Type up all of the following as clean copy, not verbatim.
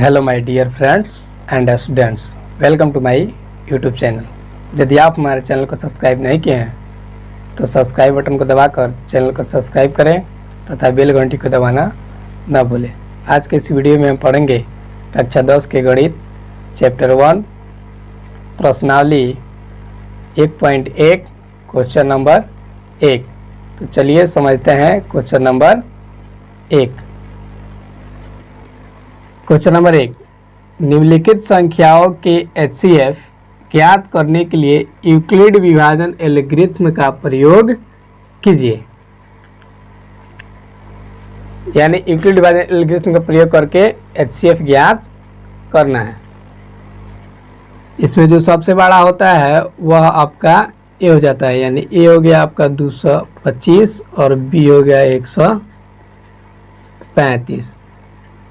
Hello my dear friends and students, welcome to my YouTube channel. यदि आप हमारे channel को सब्सक्राइब नहीं किए हैं तो सब्सक्राइब बटन को दबाकर चैनल को सब्सक्राइब करें तथा बेल घंटी को दबाना न भूलें। आज के इस वीडियो में हम पढ़ेंगे कक्षा 10 के गणित चैप्टर 1 प्रश्नावली 1.1 क्वेश्चन नंबर 1। तो चलिए समझते हैं क्वेश्चन नंबर 1। क्वेश्चन नंबर 1, निम्नलिखित संख्याओं के HCF ज्ञात करने के लिए यूक्लिड विभाजन एल्गोरिथ्म का प्रयोग कीजिए। यानी यूक्लिड विभाजन एल्गोरिथ्म का प्रयोग करके HCF ज्ञात करना है। इसमें जो सबसे बड़ा होता है वह आपका ए हो जाता है, यानी ए हो गया आपका 225 और बी हो गया 135।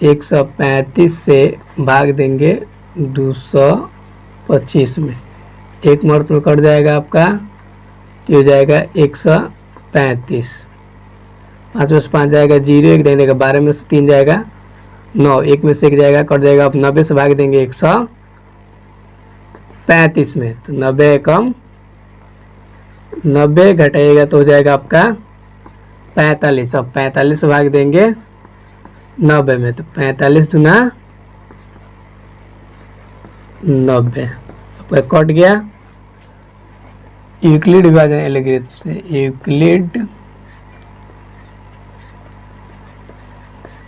135 से भाग देंगे 225 में, एक मर्त में कट जाएगा आपका, तो हो जाएगा 135। 5 में से 5 जाएगा 0, 1 देने का 12 में से 3 जाएगा 9, 1 में से 1 जाएगा कट जाएगा। आप 90 से भाग देंगे 135 में, तो 90 कम 90 घटाइएगा तो हो जाएगा आपका 45। अब 45 से भाग देंगे 90 में, तो 45 दूना 90 आपका कट गया। यूक्लिड विभाजन एल्गोरिथ्म से यूक्लिड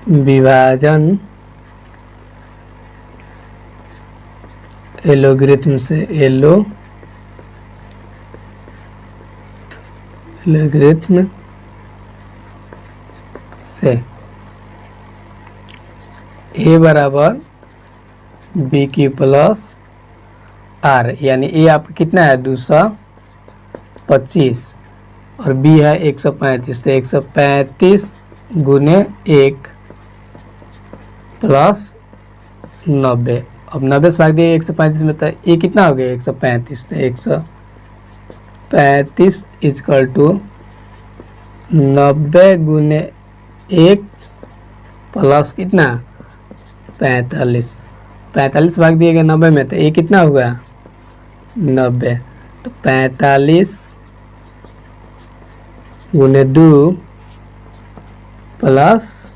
विभाजन एल्गोरिथ्म से एल्गोरिथ्म से ए बराबर बी की प्लस आर, यानी ए आपका कितना है 225 और बी है 135, तो 135 गुने 1 प्लस 90। अब 90 से भाग दिए 135 में, तो ए कितना हो गया 135, तो 135 इजकल टू 90 गुने 1 प्लस कितना 45 भाग दिए गए 90 में, तो ये कितना हुआ 90, तो 45 गुने 2 प्लस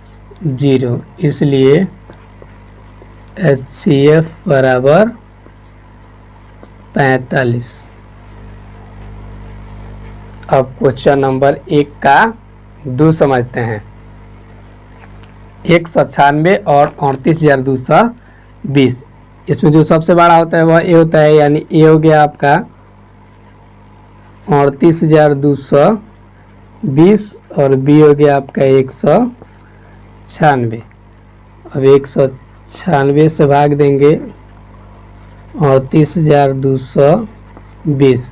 0, इसलिए HCF बराबर 45। अब क्वेश्चन नंबर 1 का 2 समझते हैं। 196 और 38,220, इसमें जो सबसे बड़ा होता है वह ए होता है, यानी ए हो गया आपका 38,220 और बी हो गया आपका 196। अब 196 से भाग देंगे 38,220,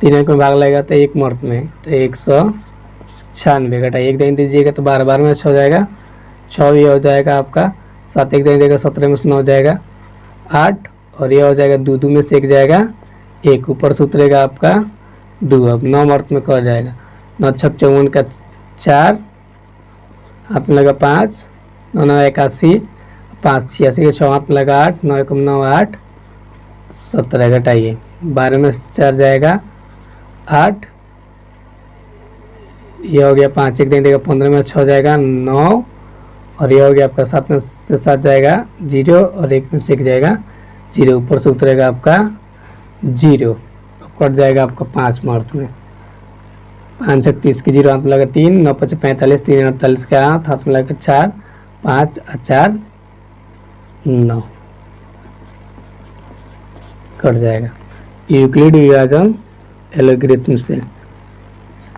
3 अंक में भाग लगेगा तो एक मर्त में, तो 196 घटा 1 दें दीजिएगा तो 12 में 6 हो जाएगा, 6 ये हो जाएगा आपका 7, 1 देगा 17 में से 9 हो जाएगा 8, और ये हो जाएगा 2 में से 1 जाएगा 1, ऊपर से उतरेगा आपका 2। अब 9 मर्त में कह जाएगा 9 छक 54 का 4, हाथ में लगा 5, 9 9 81, 5 86 के 6 हाथ में लगा 8, 9 1 9 8 17 घटाइए 12 में से 4 जाएगा 8, ये हो गया 5 1 देगा 15 में 6 हो जाएगा 9, और ये हो गया आपका 7 में से 7 जाएगा 0, और 1 में से 1 जाएगा 0, ऊपर से उतरेगा आपका 0, कट जाएगा आपका 5 मार्क में। 5 छक 30 की 0 हाथ में लगा 3, 9 5 45, 3 48 के हाथ में लगा 4, 5 4 9 कट जाएगा। यूक्लिड विभाजन एल्गोरिथ्म से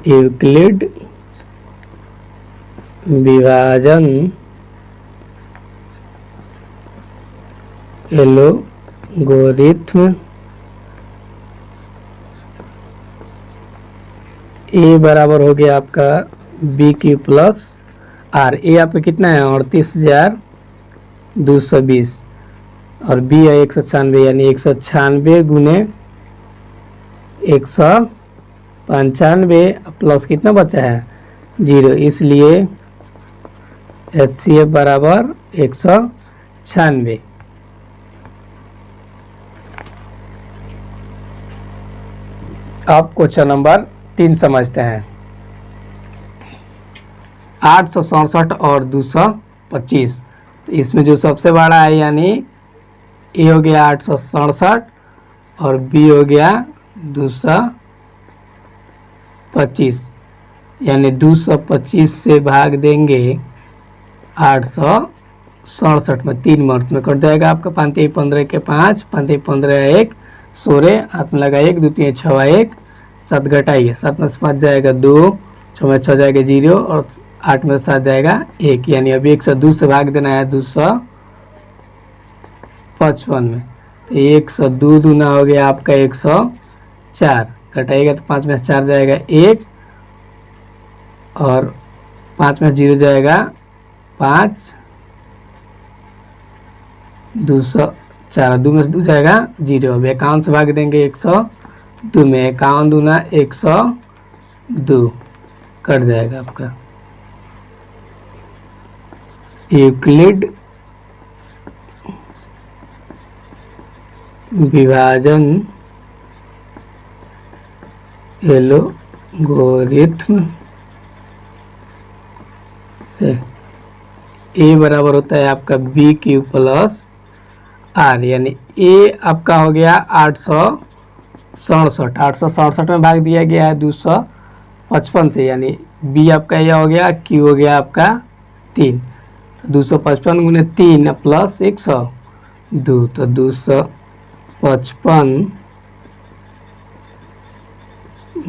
यूक्लिड विभाजन एल्गोरिथ्म ए बराबर हो गया आपका बी की प्लस आर। ए आपका कितना है 38,220 और बी है 196, यानी 196 गुने 195 प्लस कितना बचा है 0, इसलिए HCF बराबर 96। अब क्वेश्चन नंबर 3 समझते हैं। 867 और 225, तो इसमें जो सबसे बड़ा है यानी ए हो गया 867 और बी हो गया 225, यानी 225 से भाग देंगे 867 में, 3 मर्त में कट जाएगा आपका। 5 3 15 के 5, 5 3 15 1 16, हाथ में लगा 1 2 3 6 1, 7 घटाइए, 7 में से 5 जाएगा 2, 6 में 6 जाएगा 0 और 8 में 7 जाएगा 1, यानी अभी 102 से भाग देना है 255 में। तो 102 दूना हो गया आपका 104, घटाइएगा तो 5 में 4 जाएगा 1 और 5 में 0 जाएगा 5, 204, 2 में से 2 जाएगा 0। अब 51 से भाग देंगे 102 में, 51 दूना 102 कट जाएगा आपका। यूक्लिड विभाजन एलोगोरिथ्म से ए बराबर होता है आपका बी क्यू प्लस आर, यानी ए आपका हो गया 867, 867 में भाग दिया गया है 255 से, यानी बी आपका यह हो गया, क्यू हो गया आपका 3, तो 255 गुने 3 प्लस 102, तो 255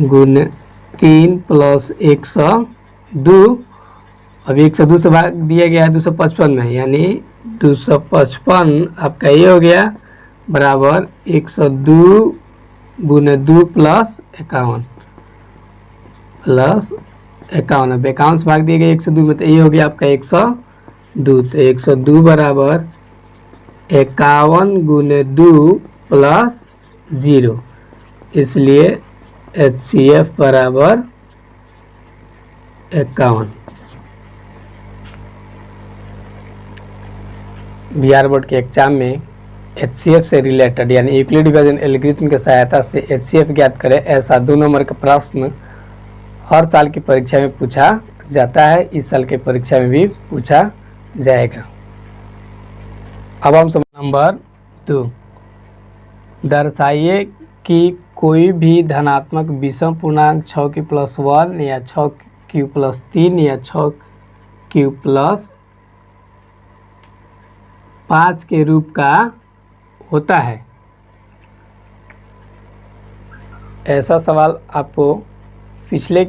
गुने 3 प्लस 102, अब 102 से भाग दिया गया है 255 में, यानी 255 आपका ये हो गया बराबर 102 गुने 2 प्लस 51 प्लस 51, अब 51 से भाग दिया गया 102 में, तो ये हो गया आपका 102, तो 102 बराबर 51 गुने 2 प्लस 0, इसलिए HCF बराबर 51। बिहार बोर्ड के एग्जाम में HCF से रिलेटेड यानी यूक्लिड विभाजन एल्गोरिथ्म की सहायता से HCF ज्ञात करें, ऐसा 2 नंबर का प्रश्न हर साल की परीक्षा में पूछा जाता है, इस साल की परीक्षा में भी पूछा जाएगा। अब हम नंबर 2, दर्शाइए कि कोई भी धनात्मक विषम पूर्णांक 6q + 1 या 6q + 3 या 6q + 5 के रूप का होता है। ऐसा सवाल आपको पिछले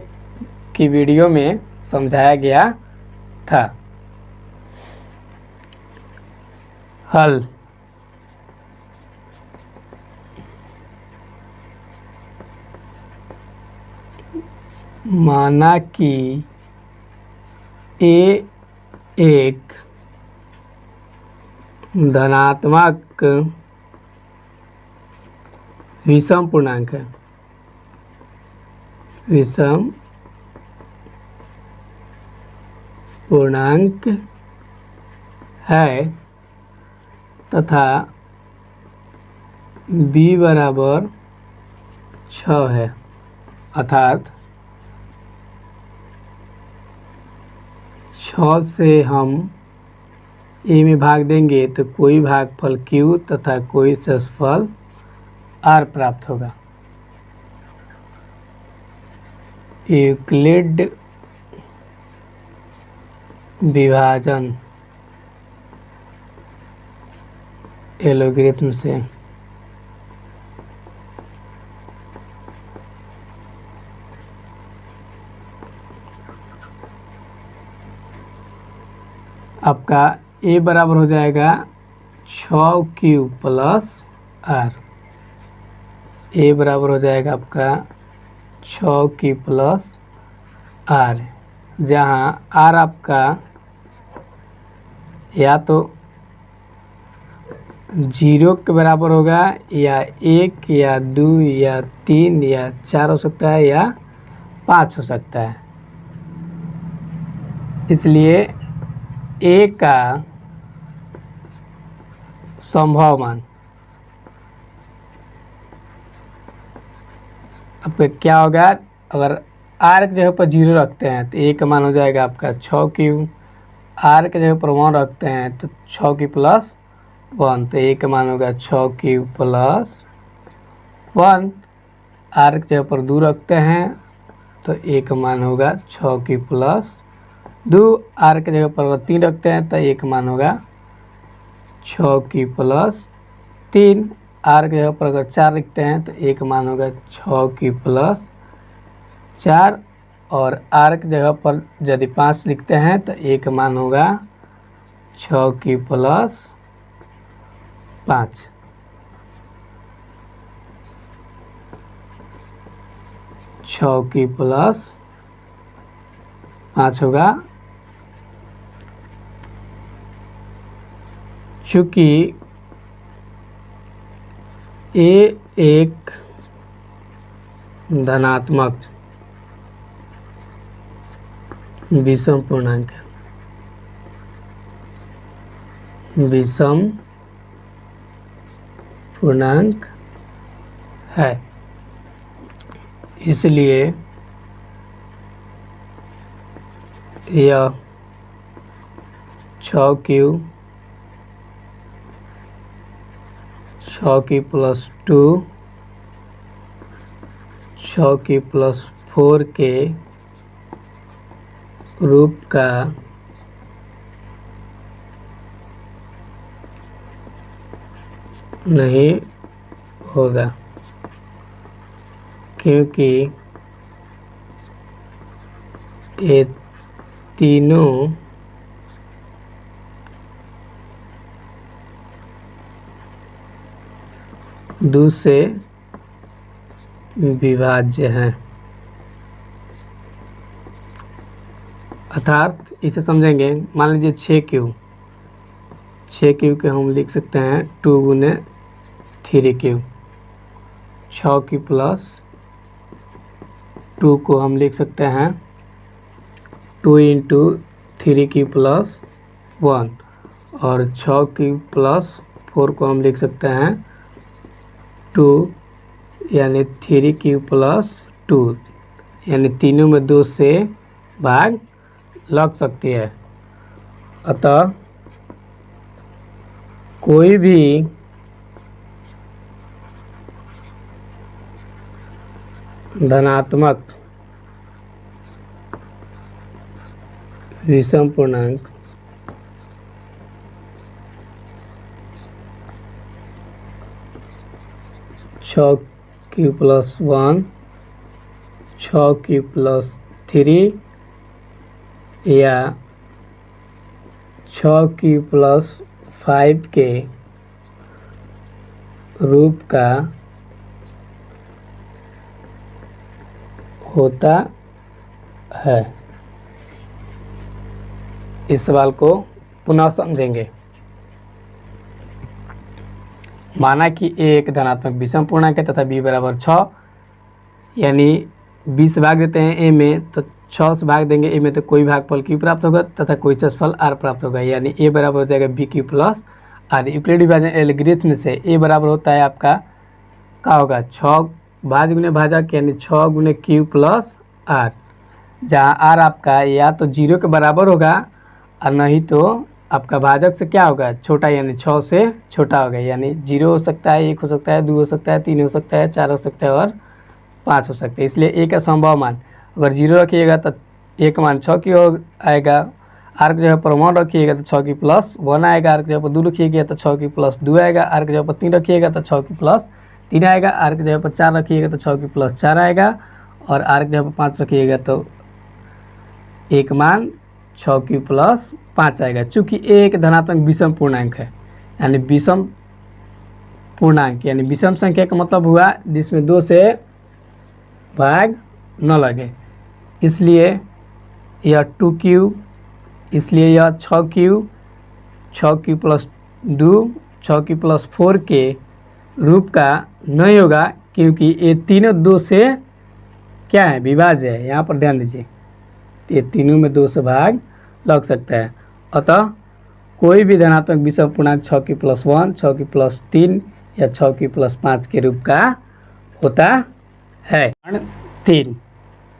की वीडियो में समझाया गया था। हल, माना कि ए एक धनात्मक विषम पूर्णांक है, विषम पूर्णांक है तथा b बराबर 6 है, अर्थात 6 से हम ए में भाग देंगे तो कोई भागफल q तथा कोई शेषफल r प्राप्त होगा। यूक्लिड विभाजन एलोगरिथ्म से आपका a बराबर हो जाएगा 6q + r, a बराबर हो जाएगा आपका 6q + r, जहाँ r आपका या तो 0 के बराबर होगा या 1 या 2 या 3 या 4 हो सकता है या 5 हो सकता है। इसलिए a का संभव मान। आपका क्या होगा, अगर आर की जगह पर 0 रखते हैं तो ए का मान हो जाएगा आपका 6 क्यूब, आर की जगह पर 1 रखते हैं तो 6 क्यूब प्लस 1, तो ए का मान होगा 6 क्यूब प्लस 1। आर की जगह पर 2 रखते हैं तो ए का मान होगा 6 क्यूब प्लस 2। आर की जगह पर 3 रखते हैं तो ए का मान होगा 6 क्यूब प्लस 3। आर की जगह पर अगर 4 लिखते हैं तो ए का मान होगा 6 क्यूब प्लस 4, और आर की जगह पर यदि 5 लिखते हैं तो ए का मान होगा 6 क्यूब प्लस 5। छः की प्लस 5 होगा। चूँकि ए एक धनात्मक विषम पूर्णांक है, विषम पूर्णांक है, इसलिए यह 6 क्यूब 6 की प्लस 2 6 की प्लस 4 के रूप का नहीं होगा, क्योंकि ये तीनों दो से विभाज्य हैं। अर्थात इसे समझेंगे, मान लीजिए 6 क्यूब के हम लिख सकते हैं 2 गुने 3 क्यूब, 6 की प्लस 2 को हम लिख सकते हैं 2 इंटू 3 की प्लस 1, और 6 की प्लस 4 को हम लिख सकते हैं 2 यानी 3 की प्लस 2, यानी तीनों में 2 से भाग लग सकती है। अतः कोई भी धनात्मक विषम पूर्णांक छः की प्लस 1 6 की प्लस 3 या 6 की प्लस 5 के रूप का होता है। इस सवाल को पुनः समझेंगे। माना कि ए एक धनात्मक विषम पूर्णांक है तथा b बराबर 6, यानी 20 भाग देते हैं ए में तो 6 से भाग देंगे ए में तो कोई भागफल q प्राप्त होगा तथा कोई शेषफल r प्राप्त होगा, यानी a बराबर हो जाएगा b Q plus r। Euclid विभाजन एलगोरिथम से a बराबर होता है आपका क्या होगा 6 भाज गुने भाजक, यानी 6 गुने q प्लस r, जहाँ r आपका या तो 0 के बराबर होगा और नहीं तो आपका भाजक से क्या होगा छोटा, यानी 6 से छोटा होगा, यानी 0 हो सकता है, 1 हो सकता है, 2 हो सकता है, 3 हो सकता है, 4 हो सकता है और 5 हो सकता है। इसलिए ए का संभव मान अगर 0 रखिएगा तो ए का मान 6 की हो आएगा, आर की जगह पर 1 रखिएगा तो 6 की प्लस 1 आएगा, आर की जगह पर 2 रखिएगा तो 6 की प्लस 2 आएगा, आर की जगह पर 3 रखिएगा तो 6 की प्लस 3 आएगा, आर की जगह पर 4 रखिएगा तो 6 की प्लस 4 आएगा, और आर की जगह पर 5 रखिएगा तो एक मान 6 की प्लस 5 आएगा। चूँकि ए एक धनात्मक विषम पूर्णांक है, यानी विषम पूर्णांक यानी विषम संख्या का मतलब हुआ जिसमें 2 से भाग न लगे, इसलिए यह 2 क्यूब, इसलिए यह 6 क्यूब 6 की प्लस 2 6 की प्लस 4 के रूप का नहीं होगा, क्योंकि ये तीनों 2 से क्या है विभाज्य है। यहाँ पर ध्यान दीजिए, ये तीनों में 2 से भाग लग सकता है। अतः कोई भी धनात्मक विषम पूर्णांक 6 की प्लस 1, 6 की प्लस 3 या 6 की प्लस 5 के रूप का होता है। 3,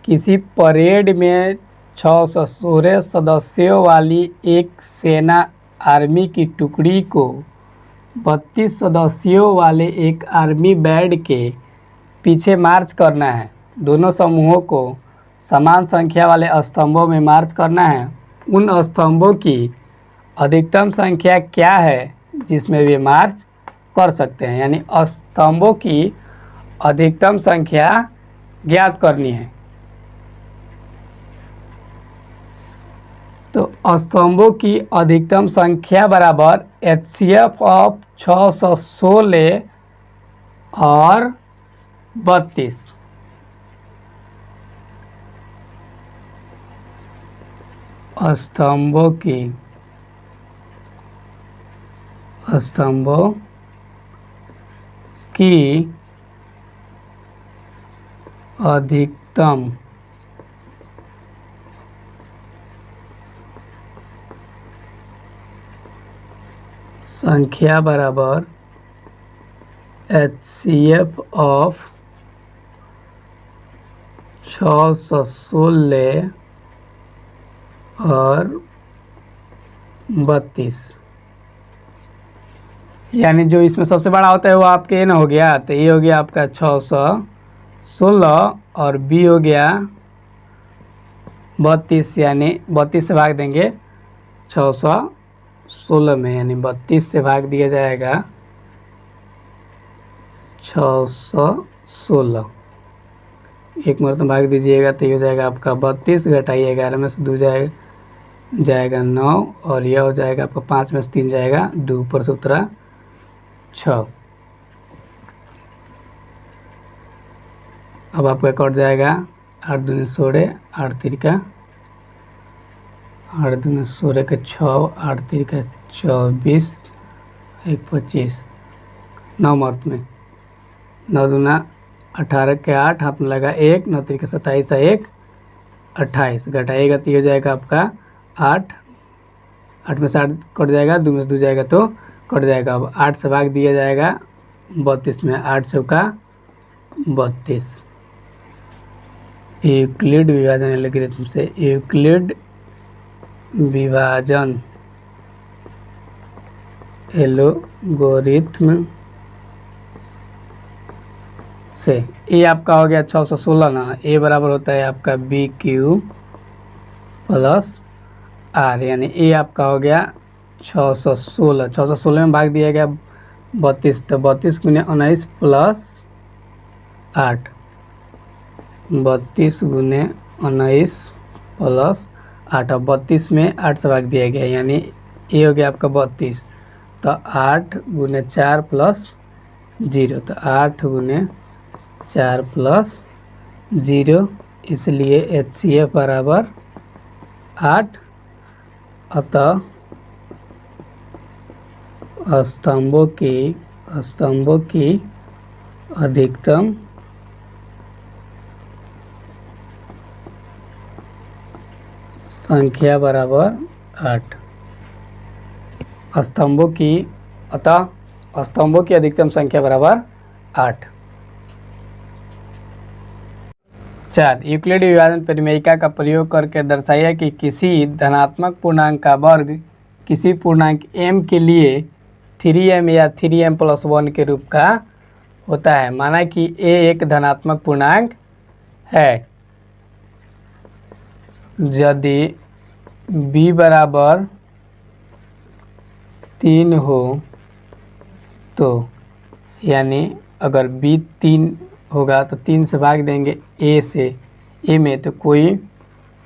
किसी परेड में 616 सदस्यों वाली एक सेना आर्मी की टुकड़ी को 32 सदस्यों वाले एक आर्मी बैंड के पीछे मार्च करना है। दोनों समूहों को समान संख्या वाले स्तंभों में मार्च करना है। उन स्तंभों की अधिकतम संख्या क्या है जिसमें वे मार्च कर सकते हैं, यानी स्तंभों की अधिकतम संख्या ज्ञात करनी है। तो स्तंभों की अधिकतम संख्या बराबर HCF ऑफ 616 और 32। स्तंभों की अधिकतम संख्या बराबर HCF ऑफ 616 और 32, यानी जो इसमें सबसे बड़ा होता है वो आपके ए ना हो गया, तो ये हो गया आपका 616 और बी हो गया 32, यानी 32 से भाग देंगे 616 में, यानी 32 से भाग दिया जाएगा 616। एक मरतबा भाग दीजिएगा तो ये हो जाएगा आपका 32 घटाइए 11 में से 2 जाएगा 9 और यह हो जाएगा आपका 5 में से 3 जाएगा 2, ऊपर से उतरा 6। अब आपका कट जाएगा 8 दूनी 16, 8 तिरका 8 दूनी 16 के 6, 8 तिरका 24, 1 25, 9 मर्त में 9 दूना 18 के 8, हाथ में लगा 1, 9 तिरका 27, 1 28, घटाइएगा तो ये हो जाएगा आपका 8, 8 में से 8 कट जाएगा, 2 में से 2 जाएगा तो कट जाएगा। अब 8 से भाग दिया जाएगा 32 में, 8 चौका 32। यूक्लिड विभाजन एल्गोरिथम से यूक्लिड विभाजन एल्गोरिथम से ए आपका हो गया 616 ना, ए बराबर होता है आपका BQ प्लस आर, यानी ए आपका हो गया 616। 616 में भाग दिया गया 32, तो 32 गुने 19 प्लस 8, 32 गुने 19 प्लस 8, अब 32 में 8 से भाग दिया गया, यानी ए हो गया आपका 32, तो 8 गुने 4 प्लस 0, तो 8 गुने 4 प्लस 0, इसलिए HCF बराबर 8। अतः स्तंभों की अधिकतम संख्या बराबर 8। स्तंभों की अधिकतम संख्या बराबर 8। 4, यूक्लिड विभाजन परिमेयिका का प्रयोग करके दर्शाइए कि किसी धनात्मक पूर्णांक का वर्ग किसी पूर्णांक m के लिए 3m या 3m प्लस 1 के रूप का होता है। माना कि a एक धनात्मक पूर्णांक है, यदि b बराबर 3 हो तो, यानी अगर b 3 होगा तो 3 से भाग देंगे a में, तो कोई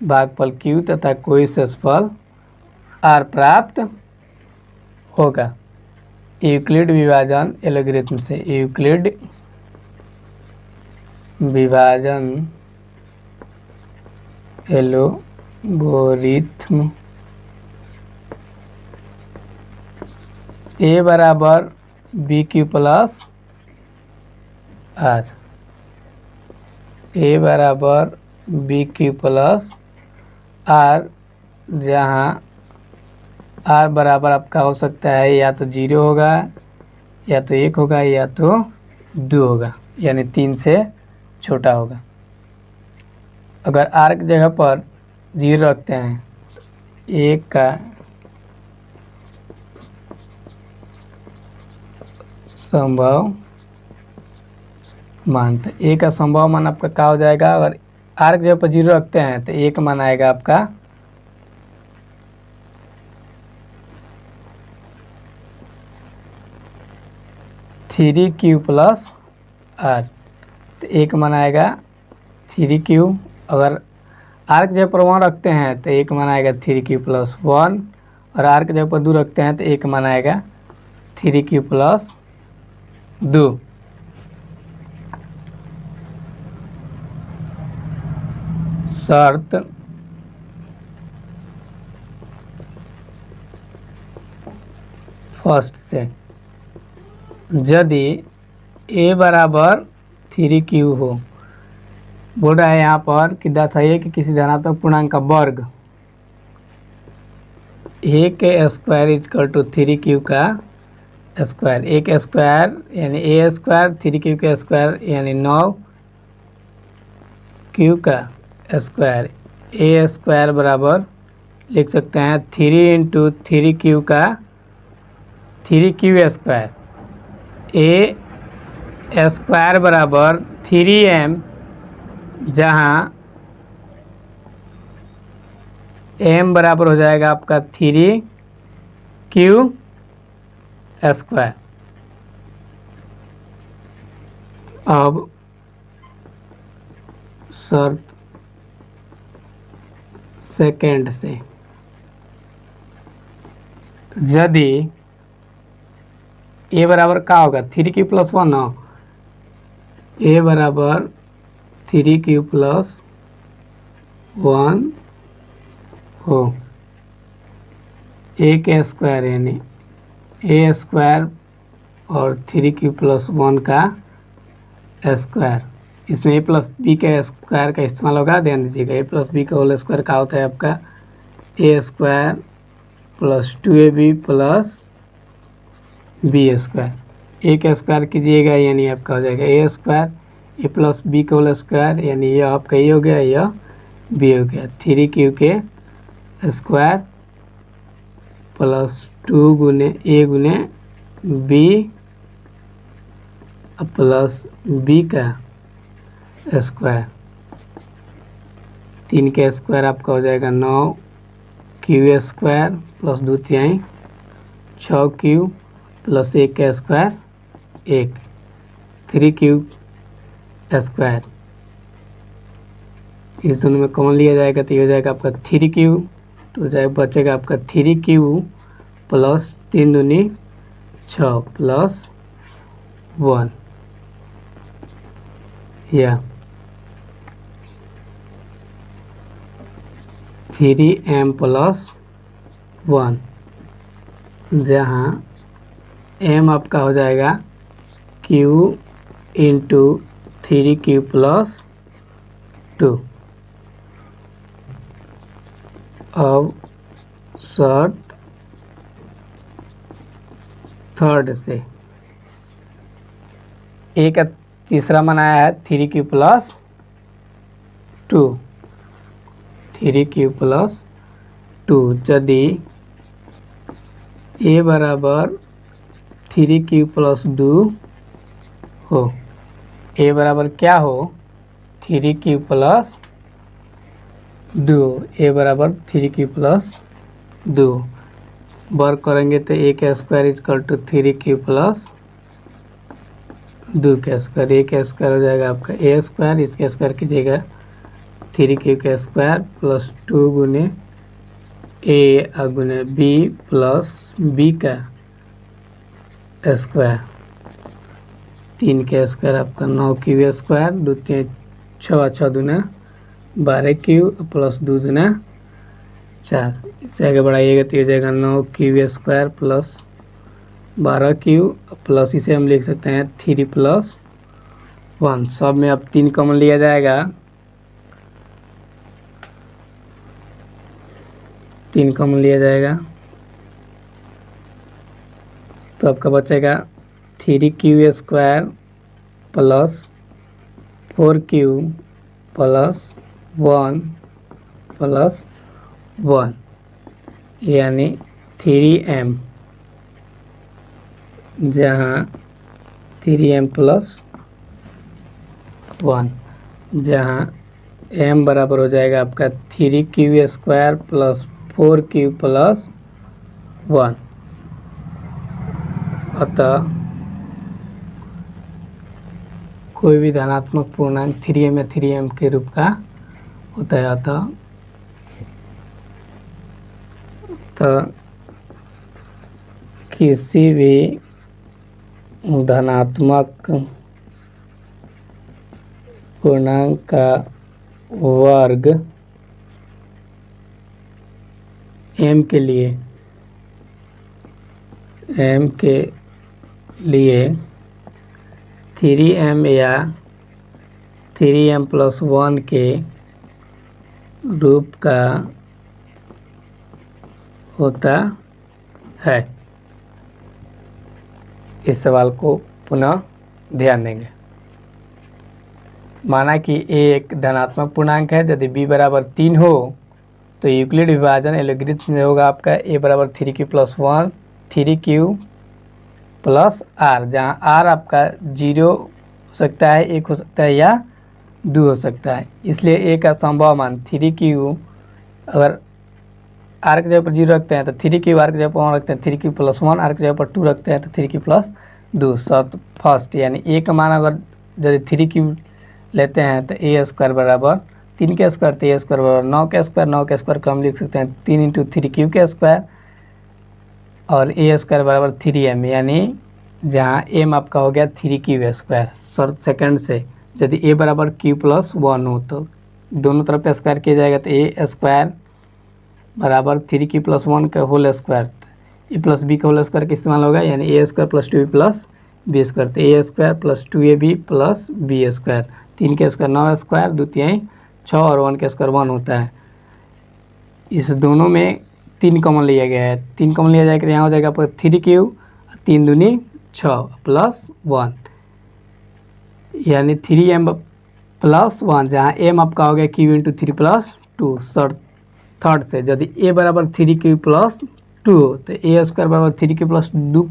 भागफल q तथा कोई शेषफल r प्राप्त होगा। यूक्लिड विभाजन एल्गोरिथम से यूक्लिड विभाजन एल्गोरिथम a बराबर BQ प्लस r, a बराबर BQ प्लस r, जहाँ आर बराबर आपका हो सकता है या तो 0 होगा, या तो 1 होगा, या तो 2 होगा, यानी 3 से छोटा होगा। अगर आर की जगह पर 0 रखते हैं, 1 का संभव मान, तो ए का संभव मान आपका क्या हो जाएगा? अगर आर की जगह पर 0 रखते हैं तो 1 मान आएगा आपका 3q प्लस आर, तो 1 मान आएगा 3q। अगर आर की जगह पर 1 रखते हैं तो 1 मान आएगा 3q प्लस 1, और आर की जगह पर 2 रखते हैं तो 1 मान आएगा 3q प्लस 2। शर्त फर्स्ट से, यदि a बराबर 3q हो, बोल रहा है यहाँ पर कि दर्शाइए कि किसी धनात्मक पूर्णांक का वर्ग a के स्क्वायर इजकल टू 3q का स्क्वायर, a के स्क्वायर यानी a स्क्वायर, 3q का स्क्वायर यानी 9q का स्क्वायर, a स्क्वायर बराबर लिख सकते हैं 3 इंटू 3q का 3q स्क्वायर, a स्क्वायर बराबर 3m, जहाँ m बराबर हो जाएगा आपका 3q स्क्वायर। अब शर्त सेकेंड से, यदि a बराबर क्या होगा? 3q प्लस 1 हो, a बराबर 3q प्लस 1 हो, a के स्क्वायर यानी a स्क्वायर और 3q प्लस 1 का स्क्वायर, इसमें a प्लस बी के स्क्वायर का इस्तेमाल होगा। ध्यान दीजिएगा, a प्लस बी का होल स्क्वायर का होता है आपका a square plus 2ab plus B square, A का स्क्वायर कीजिएगा यानी आपका हो जाएगा a square, A plus B का होल स्क्वायर यानी यह आपका ए हो गया, यह बी हो गया, 3q के स्क्वायर प्लस 2 गुने ए गुने बी प्लस बी का स्क्वायर, 3 का स्क्वायर आपका हो जाएगा 9q स्क्वायर प्लस 2 तिहाई 6q प्लस 1 का स्क्वायर 1, 3q स्क्वायर, इस दोनों में कॉमन लिया जाएगा तो ये हो जाएगा आपका 3q, तो हो जाएगा बचेगा आपका 3q प्लस 3 दूनी 6 प्लस 1, या 3m प्लस 1, जहाँ m आपका हो जाएगा q इंटू 3q प्लस 2। अब शर्त थर्ड से, a का तीसरा मान आया है 3q प्लस 2, 3q प्लस 2, यदि a बराबर 3q प्लस 2 हो, a बराबर क्या हो? 3q प्लस 2, a बराबर 3q प्लस 2, वर्क करेंगे तो a का square is equal to 3q plus 2 का स्क्वायर, a का स्क्वायर हो जाएगा आपका a स्क्वायर, इसका स्क्वायर कीजिएगा 3q का स्क्वायर प्लस 2 गुने a गुने b प्लस b का स्क्वायर, 3 का स्क्वायर आपका 9q स्क्वायर, 2 3 6 6 दूना 12q प्लस 2 दूना 4, इससे आगे बढ़ाइएगा तो ये जाएगा 9q square plus 12q plus इसे हम लिख सकते हैं 3 प्लस 1, सब में अब 3 कॉमन लिया जाएगा, 3 कॉमन लिया जाएगा तो आपका बचेगा 3q² plus 4q plus 1 plus 1 यानी 3m, जहाँ 3m प्लस 1, जहाँ m बराबर हो जाएगा आपका 3q² प्लस 4q प्लस 1। अतः कोई भी धनात्मक पूर्णांक 3m या 3m के रूप का होता है। अतः किसी भी धनात्मक पूर्णांक का वर्ग m के लिए 3m या 3m प्लस 1 के रूप का होता है। इस सवाल को पुनः ध्यान देंगे। माना कि a एक धनात्मक पूर्णांक है, यदि b बराबर 3 हो तो यूक्लिड विभाजन एलोगरिथम में होगा आपका a बराबर 3q plus 1 3q plus r, जहाँ r आपका 0 हो सकता है, 1 हो सकता है या 2 हो सकता है। इसलिए a का संभव मान 3q, अगर r की जगह पर 0 रखते हैं तो 3q, r की जगह पर 1 रखते हैं 3q प्लस 1, r की जगह पर 2 रखते हैं तो 3q प्लस 2। शर्त फर्स्ट, यानी a का मान अगर यदि 3q लेते हैं तो a² बराबर 3 के स्क्वायर, तो a² बराबर 9 के स्क्वायर, 9 के स्क्वायर को हम लिख सकते हैं 3 × 3q के स्क्वायर, और a² बराबर 3m, यानी जहाँ m आपका हो गया 3q²। शर्त सेकंड से, यदि a बराबर q प्लस 1 हो तो दोनों तरफ स्क्वायर किया जाएगा, तो a² बराबर 3q प्लस 1 का whole square, a plus b का होल स्क्वायर का इस्तेमाल होगा, यानी a² plus 2b plus b², तो a² plus 2ab plus b²। 3 के स्क्वायर 9 स्क्वायर, 2 3 6 और 1 के स्क्वायर 1 होता है। इस दोनों में 3 कॉमन लिया गया है, 3 कॉमन लिया जाएगा तो यहाँ हो जाएगा आपका 3q, 3 दूनी 6 प्लस 1, यानी 3m प्लस 1, जहाँ m आपका हो गया q × 3 प्लस 2। शर्त थर्ड से, यदि a बराबर 3q प्लस 2 हो तो a² बराबर 3q प्लस 2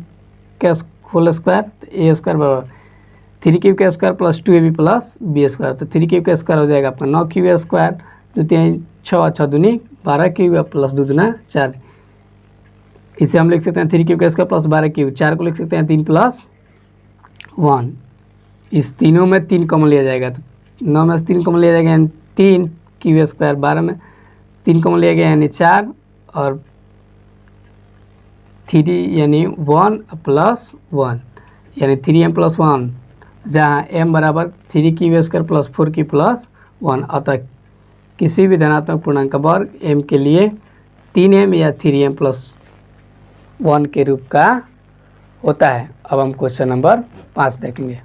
के होल स्क्वायर, तो a² बराबर 3q के square plus 2ab plus b², तो 3q का स्क्वायर हो जाएगा आपका 9q², 2 3 6 6 दूनी 12q प्लस 2 दूना 4। इसे हम लिख सकते हैं 3q का स्क्वायर प्लस 12q, 4 को लिख सकते हैं 3 प्लस 1। इस तीनों में 3 कॉमन लिया जाएगा, तो 9 में से 3 कॉमन लिया जाएगा यानी 3q², 12 में 3 कॉमन लिया गया यानी 4, और 3 यानी 1 प्लस 1, यानी 3m प्लस 1, जहाँ m बराबर 3q² प्लस 4q प्लस 1। अतः किसी भी धनात्मक पूर्णांक का वर्ग m के लिए 3m या 3m प्लस 1 के रूप का होता है। अब हम क्वेश्चन नंबर 5 देखेंगे।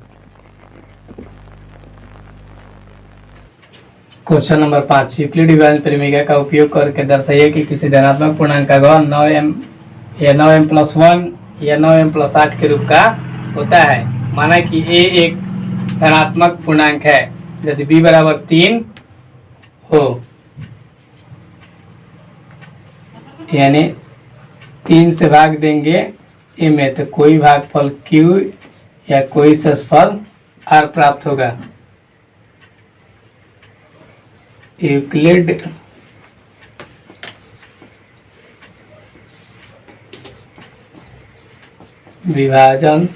क्वेश्चन नंबर 5, यूक्लिड विभाजन परिमेय का उपयोग करके दर्शाइए कि किसी धनात्मक पूर्णांक का गौण 9m या 9m प्लस 1 या 9m प्लस 8 के रूप का होता है। माना कि a एक धनात्मक पूर्णांक है, यदि b बराबर 3 हो, यानी 3 से भाग देंगे a में तो कोई भागफल q या कोई शेषफल r प्राप्त होगा। यूक्लिड विभाजन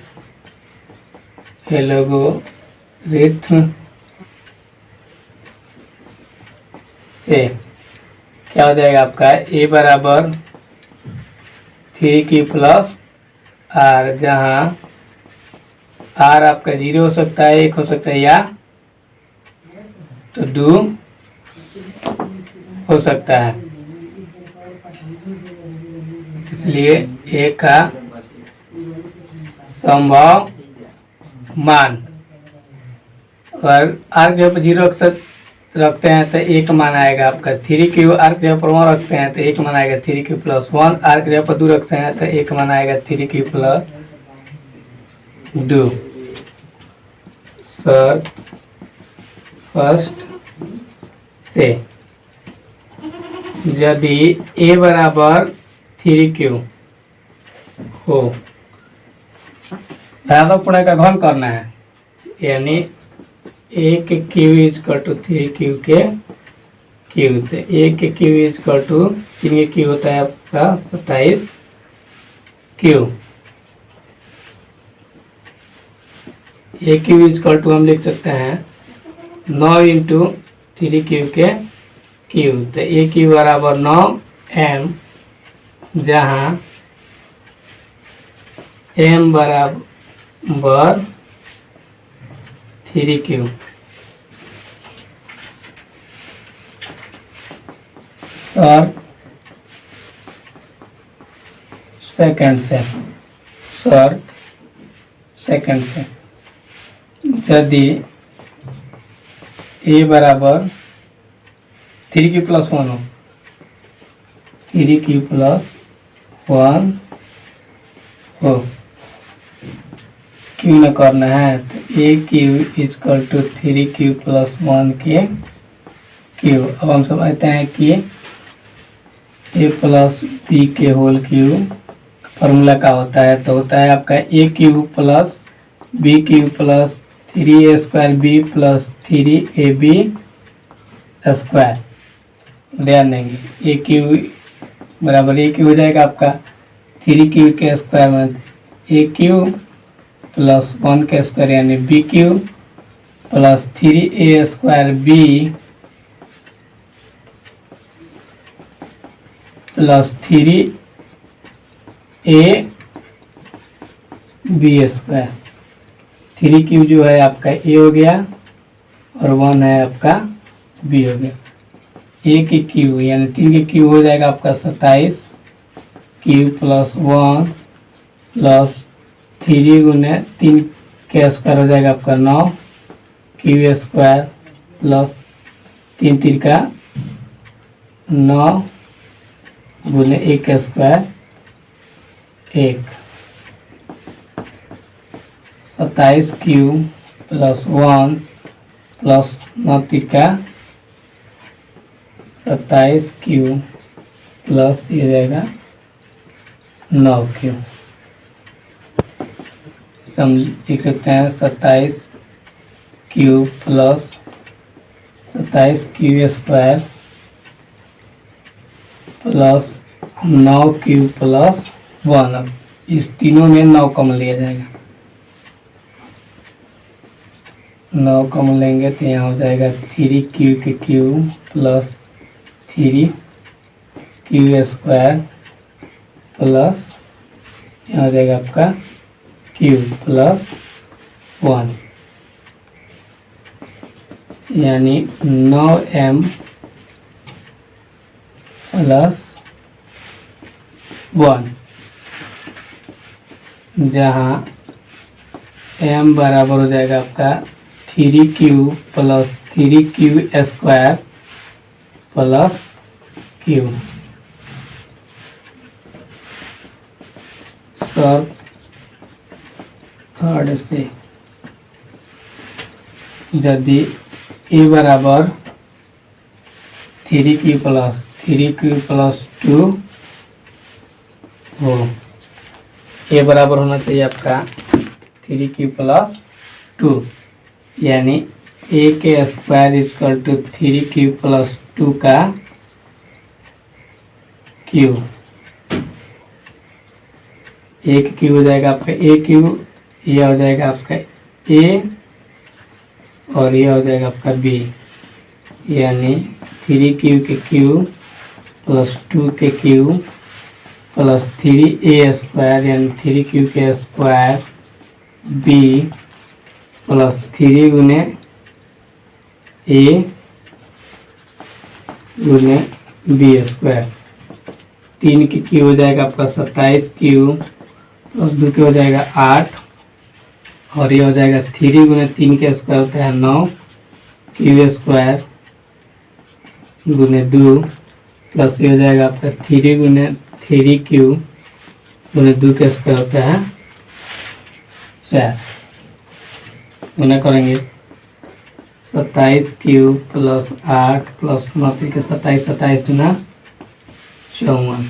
एलोगोरिथ्म से क्या हो जाएगा आपका a बराबर 3q प्लस r, जहाँ r आपका 0 हो सकता है, 1 हो सकता है या तो 2 हो सकता है। इसलिए a का संभव मान, अगर r के ऊपर 0 रखते हैं तो 1 मान आएगा आपका 3q, r के ऊपर 1 रखते हैं तो 1 मान आएगा 3q प्लस 1, r के ऊपर 2 रखते हैं तो 1 मान आएगा 3q प्लस डू शर्त फर्स्ट से यदि ए बराबर 3q हो, धातुपूर्ण का घन करना है, यानी ए के क्यू इजकल टू 3q के क्यू, तो ए के क्यू इजकल टू 3 के क्यू होता है आपका 27q। A cube equal to हम लिख सकते हैं 9 इंटू 3q के क्यू, तो ए क्यू बराबर 9m, जहाँ m बराबर 3q। शर्त सेकंड से, शर्त सेकंड से यदि ए बराबर 3q प्लस 1 हो, 3q प्लस 1 हो, क्यू में करना है, तो A cube equal to 3q plus 1 के क्यू। अब हम समझते हैं कि ए प्लस बी के होल क्यू फॉर्मूला का होता है, तो होता है आपका A cube plus B Q plus 3a square B plus 3ab square. ध्यान देंगे ए क्यू बराबर ए क्यू हो जाएगा आपका 3q के स्क्वायर में ए क्यू प्लस 1 के स्क्वायर यानी B Q plus 3a square B plus 3a B square. 3q जो है आपका ए हो गया और 1 है आपका बी हो गया। ए की क्यू यानी 3 की क्यू हो जाएगा आपका 27q प्लस 1 प्लस 3 गुने 3 के स्क्वायर हो जाएगा आपका 9q स्क्वायर प्लस 3 3 का 9 गुने 1 स्क्वायर 1, 27q प्लस 1 प्लस 9 3 का 27q प्लस ये जाएगा 9q। हम लिख सकते हैं 27q plus 27q square plus 9q plus 1। अब इस तीनों में 9 कॉमन लिया जाएगा, 9 कॉमन लेंगे तो यहाँ हो जाएगा 3q के Q plus 3q square plus यहाँ हो जाएगा आपका q प्लस 1 यानी 9m प्लस 1, जहाँ m बराबर हो जाएगा आपका 3q plus 3q square plus q। शर्त थर्ड से यदि a बराबर 3q प्लस 2 हो, a बराबर होना चाहिए आपका 3q प्लस 2 यानी a के square is equal to 3q plus 2 का q। एक क्यू हो जाएगा आपका ए क्यू, यह हो जाएगा आपका ए और यह हो जाएगा आपका बी, यानी 3q के क्यू प्लस 2 के क्यू प्लस 3a स्क्वायर यानी 3q के स्क्वायर बी प्लस 3 गुने ए गुने बी स्क्वायर। 3 की क्यू हो जाएगा आपका 27q प्लस 2 के हो जाएगा 8 और ये हो जाएगा 3 गुने 3 के स्क्वायर होता है 9q स्क्वायर गुने 2 प्लस ये हो जाएगा आपका 3 गुने 3q गुने 2 के स्क्वायर होता है 4 गुना करेंगे 27 क्यूब प्लस 8 प्लस 29 के 27 27 गुना 54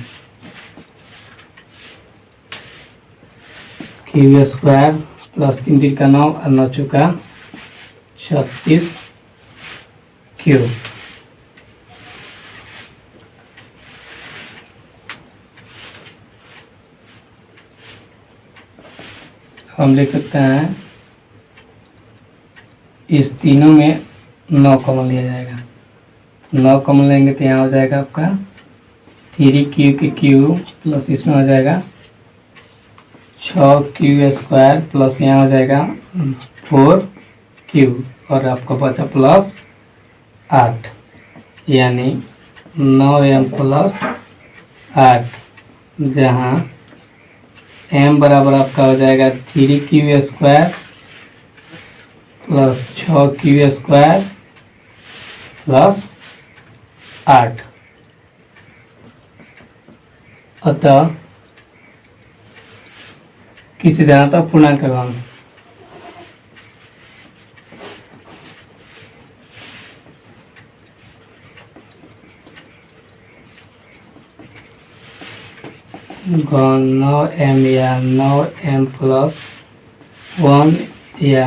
क्यूब स्क्वायर प्लस 3 3 का 9 और 9 चौका 36 क्यूब। हम लिख सकते हैं इस तीनों में 9 कॉमन लिया जाएगा। 9 कॉमन लेंगे तो यहाँ हो जाएगा आपका 3 क्यू के क्यू प्लस इसमें हो जाएगा 6 क्यू स्क्वायर प्लस यहाँ हो जाएगा 4 क्यू और आपका बचा प्लस 8 यानी 9m प्लस 8 जहाँ m बराबर आपका हो जाएगा 3 Q square plus 6 Q square plus 8। अतः किसी तरह तक पूर्णांक मान घन 9m या 9m प्लस 1 या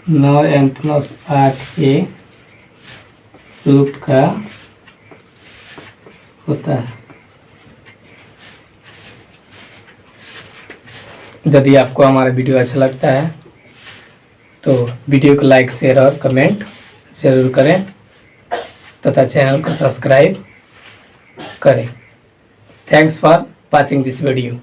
9m प्लस 8 के रूट का होता है। यदि आपको हमारा वीडियो अच्छा लगता है तो वीडियो को लाइक शेयर और कमेंट जरूर करें तथा चैनल को सब्सक्राइब करें। Thanks for watching this video.